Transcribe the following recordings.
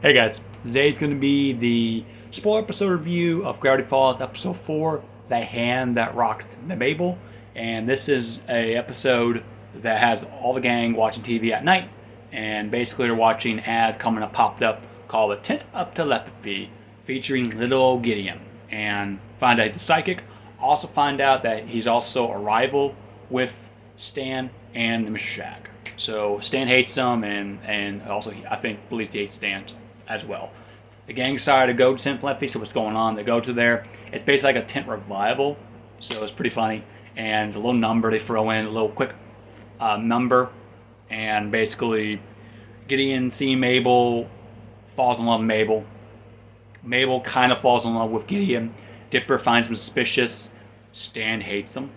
Hey guys, today's going to be the spoiler episode review of Gravity Falls episode 4, The Hand That Rocks the Mabel. And this is a episode that has all the gang watching TV at night. And basically they're watching an ad coming up, popped up called A Tent Up Telepathy, featuring little old Gideon. And find out he's a psychic. Also find out that he's also a rival with Stan and Mr. Shack. So Stan hates him, and also I believes he hates Stan as well. The gang decided to go to Tent Telepathy, so what's going on? They go to there. It's basically like a tent revival, so it's pretty funny. And it's a little number they throw in, a little quick number, and basically Gideon seeing Mabel, falls in love with Mabel. Mabel kind of falls in love with Gideon. Dipper finds him suspicious. Stan hates him.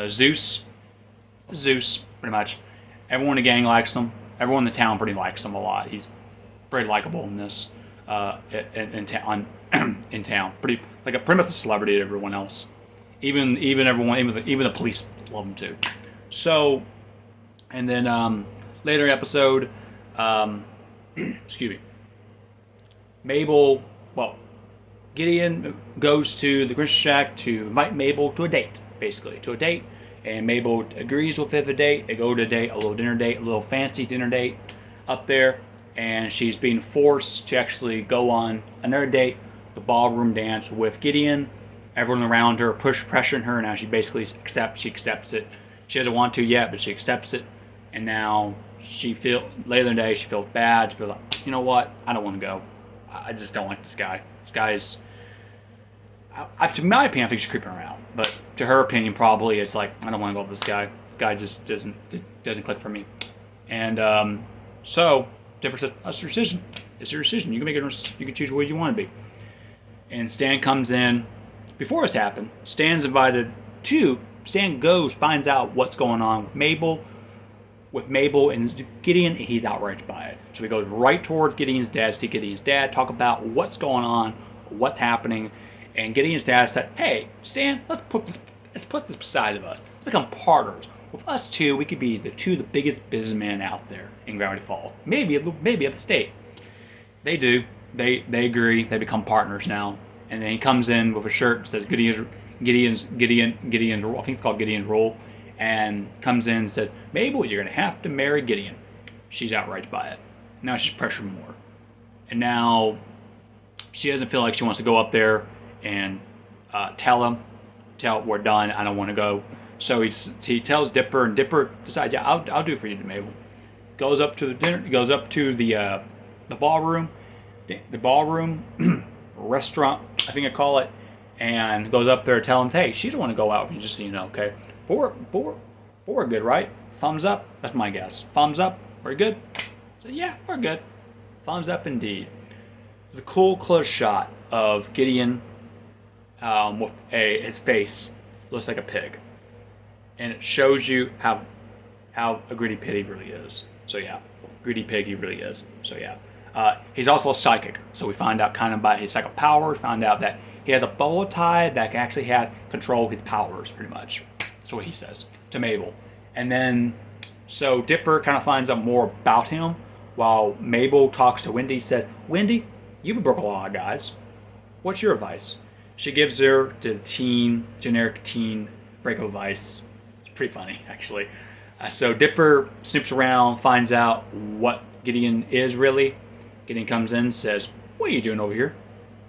Zeus, pretty much. Everyone in the gang likes him. Everyone in the town pretty likes him a lot. He's very likable in this in town. Pretty much a celebrity to everyone else. Even the police love him too. So, and then later in the episode, excuse me, Gideon goes to the Christian Shack to invite Mabel to a date, and Mabel agrees with the date. They go to a date, a little fancy dinner date up there, and she's being forced to actually go on another date, the ballroom dance with Gideon. Everyone around her pressuring her. Now she basically accepts it. She doesn't want to yet, but she accepts it. And now later in the day she feels bad. She feels like, you know what? I don't want to go. I just don't like this guy. This guy's, to my opinion, I think she's creeping around. But to her opinion, probably it's like, I don't want to go with this guy. This guy just doesn't click for me. And so Dipper says, "That's your decision. It's your decision. You can make it. You can choose where you want to be." And Stan comes in. Before this happened, Stan goes, finds out what's going on with Mabel and Gideon, and he's outraged by it. So he goes right towards Gideon's dad, see Gideon's dad, talk about what's going on, what's happening. And Gideon's dad said, "Hey, Stan, let's put this beside of us. Let's become partners. With us two, we could be the biggest businessmen out there in Gravity Falls. Maybe of the state." They do. They agree. They become partners now. And then he comes in with a shirt that says Gideon's rule. I think it's called Gideon's rule. And comes in and says, "Mabel, you're gonna have to marry Gideon." She's outraged by it. Now she's pressured more. And now she doesn't feel like she wants to go up there and tell we're done. I don't want to go. So he tells Dipper, and Dipper decides, "Yeah, I'll do it for you, Mabel." Goes up to the dinner. Goes up to the ballroom, restaurant, I think I call it, and goes up there to tell him, "Hey, she don't want to go out with you, just so you know, okay? But we're good, right? Thumbs up. That's my guess. Thumbs up. We're good." So yeah, we're good. Thumbs up indeed. The cool close shot of Gideon with his face looks like a pig, and it shows you how a greedy pig he really is. So yeah, greedy pig he really is. So yeah, he's also a psychic. So we find out kind of by his psychic powers. Found out that he has a bow tie that can actually control his powers, pretty much. That's what he says to Mabel. And then so Dipper kind of finds out more about him while Mabel talks to Wendy. Said, "Wendy, you've been broke a lot of guys. What's your advice?" She gives her the generic teen breakup advice. It's pretty funny, actually. So Dipper snoops around, finds out what Gideon is really. Gideon comes in and says, "What are you doing over here?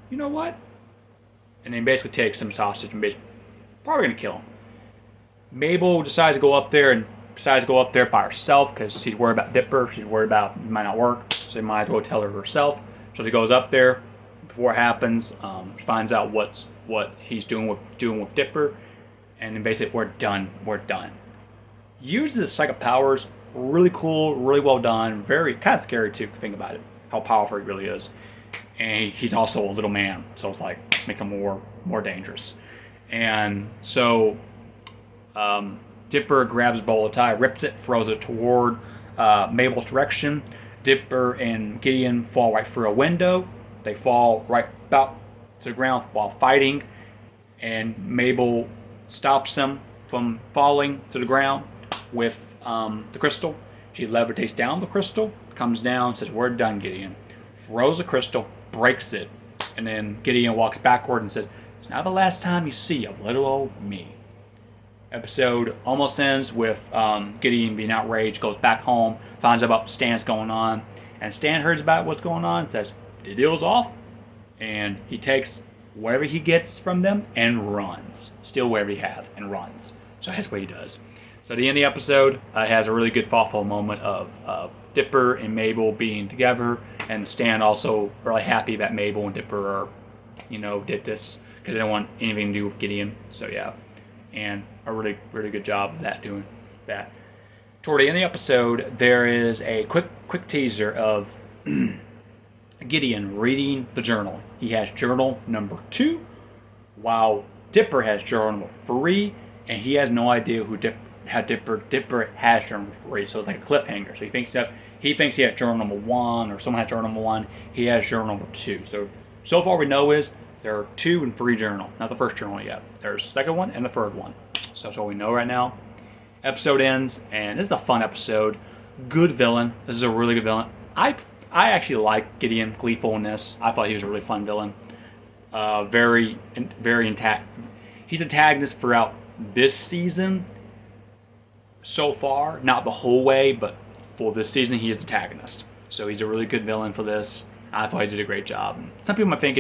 You know what?" And then basically takes him hostage and probably going to kill him. Mabel decides to go up there by herself because she's worried about Dipper. She's worried about it might not work, so she might as well tell her herself. So she goes up there. Before it happens, finds out what he's doing with Dipper, and then basically we're done. Uses his psychic powers, really cool, really well done, very kind of scary too. Think about it, how powerful he really is, and he's also a little man, so it's like makes him more dangerous. And so Dipper grabs a bowl of tie, rips it, throws it toward Mabel's direction. Dipper and Gideon fall right through a window. They fall right about to the ground while fighting, and Mabel stops them from falling to the ground with the crystal. She levitates down the crystal, comes down, says, "We're done, Gideon." throws a crystal, breaks it, and then Gideon walks backward and says, "It's now the last time you see of little old me." Episode almost ends with Gideon being outraged, goes back home, finds out what Stan's going on, and Stan hears about what's going on and says, "The deal's off," and he takes whatever he gets from them and runs. Steal whatever he has and runs. So that's what he does. So the end of the episode has a really good thoughtful moment of Dipper and Mabel being together, and Stan also really happy that Mabel and Dipper are, did this because they don't want anything to do with Gideon. So yeah, and a really, really good job of that, doing that. Toward the end of the episode, there is a quick teaser of Gideon reading the journal. He has journal number 2, while Dipper has journal number 3, and he has no idea Dipper has journal number 3. So it's like a cliffhanger. So he thinks he has journal number 1, or someone has journal number 1. He has journal number 2. So far we know is there are 2 and 3 journal, not the first journal yet. There's the second one and the third one. So that's all we know right now. Episode ends, and this is a fun episode. Good villain. This is a really good villain. I actually like Gideon, gleeful in this. I thought he was a really fun villain. Very intact. He's antagonist throughout this season so far. Not the whole way, but for this season, he is antagonist. So he's a really good villain for this. I thought he did a great job. Some people might think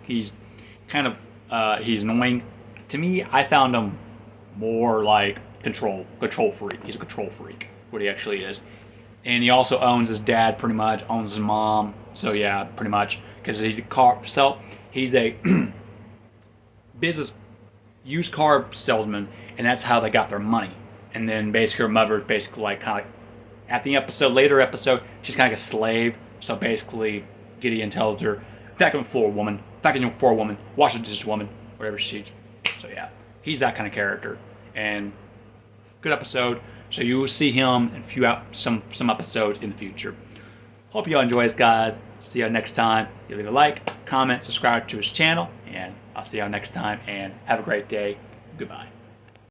he's kind of he's annoying. To me, I found him more like control freak. He's a control freak, what he actually is. And he also owns his dad, pretty much, owns his mom. So yeah, pretty much, because he's a business used car salesman, and that's how they got their money. And then basically her mother, like kind of at the later episode, she's kind of like a slave. So basically, Gideon tells her, "Vacuum floor, woman. Vacuum floor, woman. Wash the dishes, woman." Whatever she's. So yeah, he's that kind of character, and good episode. So you will see him in some episodes in the future. Hope you all enjoy this, guys. See you next time. You leave a like, comment, subscribe to his channel, and I'll see you all next time. And have a great day. Goodbye.